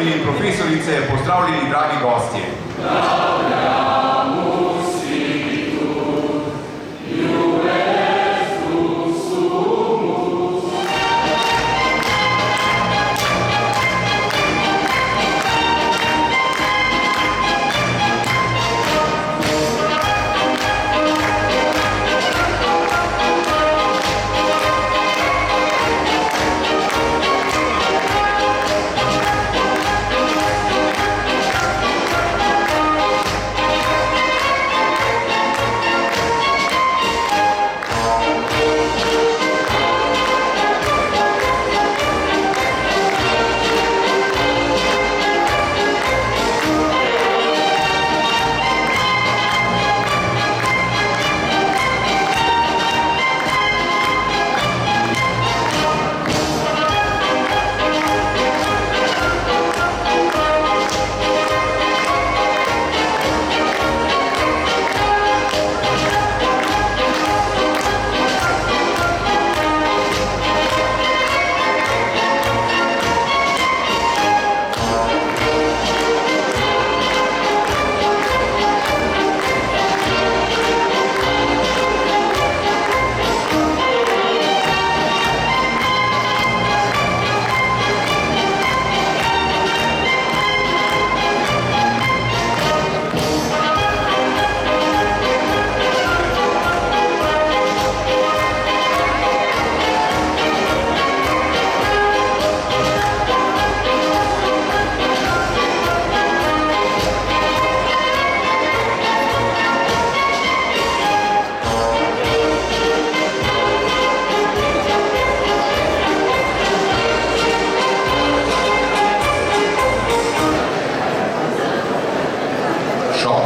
profesorji in profesorice, pozdravljeni dragi gostje.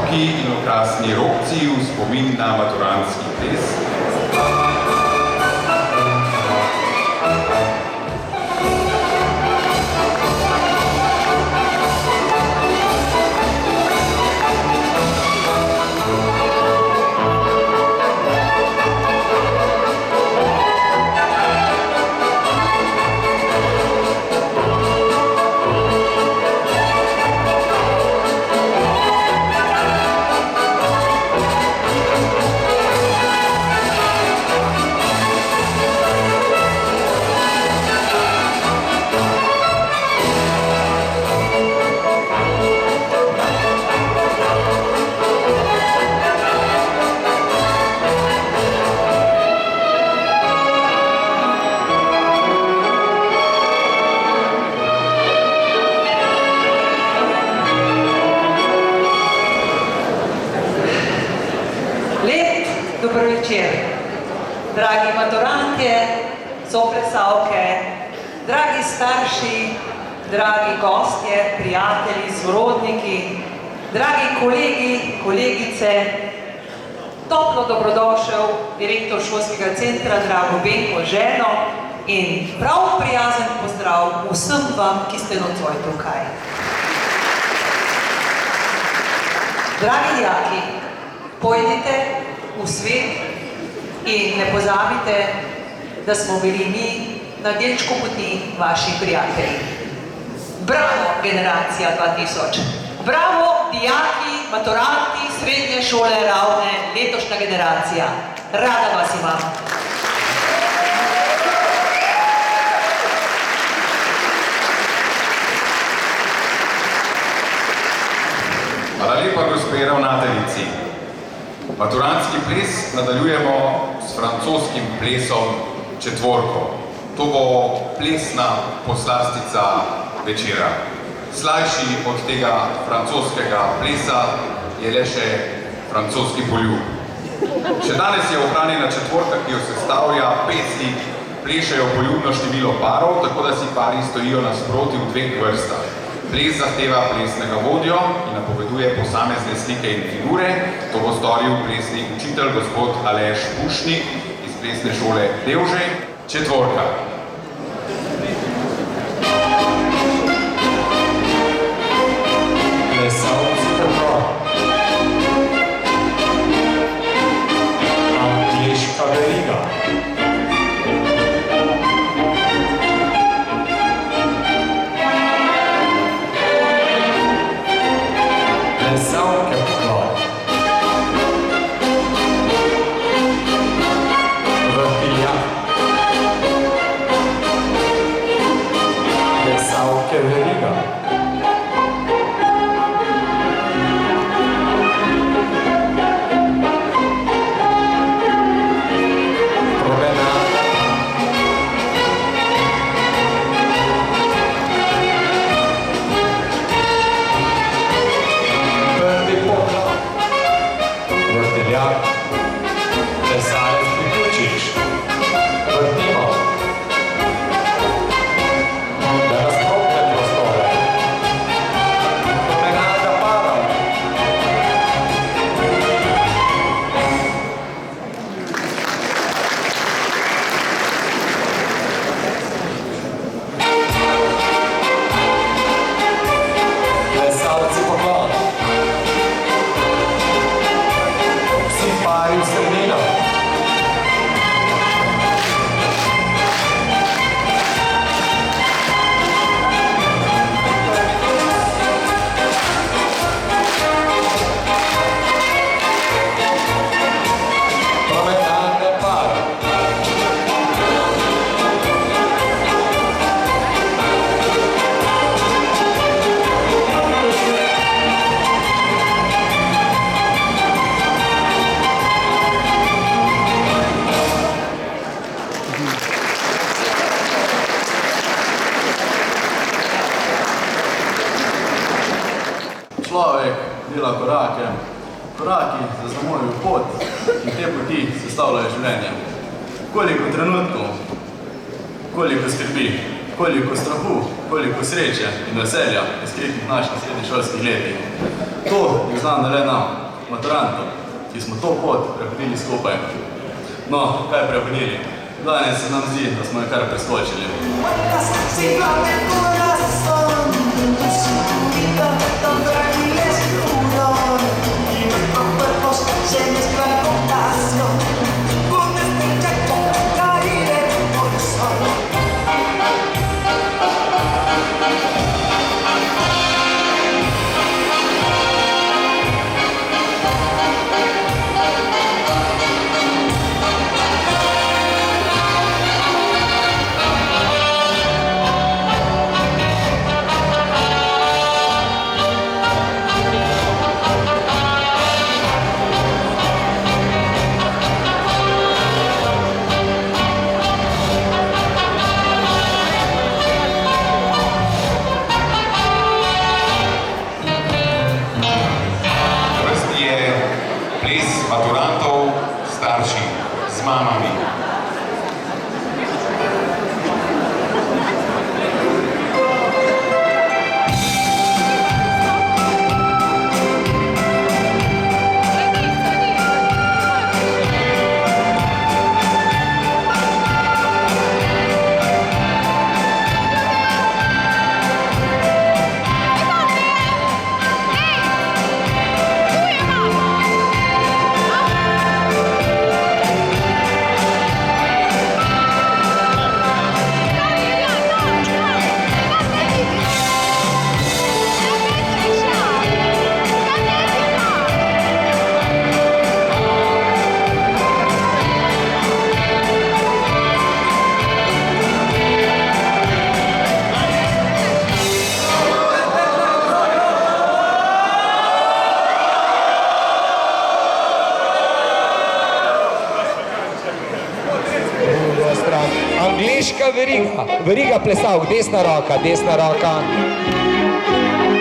In okrasni robci v spomin na maturantski ples. Dober večer, dragi maturantje, soplesavke, dragi starši, dragi gostje, prijatelji, sorodniki, dragi kolegi, kolegice, toplo dobrodošel direktor šolskega centra, drago Benko ženo in prav prijazen pozdrav vsem vam, ki ste nocoj tukaj. Dragi dijaki, pojdite v svet in ne pozabite, da smo bili mi na delčku poti vaši prijatelji. Bravo, generacija 2000! Bravo, dijaki, maturanti, srednje šole Ravne, letošnja generacija! Rada vas imam! Hvala lepa, gospe ravnateljici. Maturantski ples nadaljujemo s francoskim plesom Četvorko. To bo plesna poslastica večera. Slajši od tega francoskega plesa je le še francoski poljub. Še danes je ohranjena četvorka, ki jo sestavlja 5 slik, plešejo poljubno število parov, tako da si pari stojijo nasproti v 2 vrstah. Ples zahteva plesnega vodjo in napoveduje posamezne slike in figure. To bo storil plesni učitelj gospod Aleš Pušnik iz plesne šole Devže. Četvorka. Plesalci Petra. Angliška veriga. Plesalke poklon. Vrtiljak. Plesalke veriga. Plesalec priključiš. Vrtimo. Da razkropne prostore. Promenada parov. Plesalci poklon. Vsi pari v sredino. Promenade parov. Človek dela korake, koraki zaznamujejo pot in te poti sestavljajo življenje. Koliko trenutkov, koliko skrbi, koliko strahu, koliko sreče in veselja je skritih v naših srednješolskih letih. To je znano le nam, maturantom, ki smo to pot prehodili skupaj. No, kaj prehodili? Danes se nam zdi, da smo jo kar preskočili. Maturantov, starši z mamami. Angliška veriga, veriga plesalk, desna roka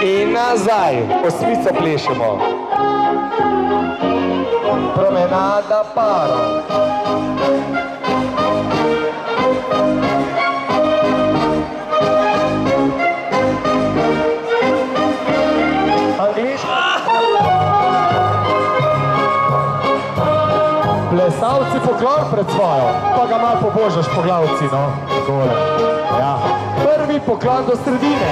in nazaj, osmico plešemo. Promenada parov. Angliška. Plesalci poklon pred svojo, pa ga malo pobožaš po glavci, no, takole. Ja. Prvi poklon do sredine.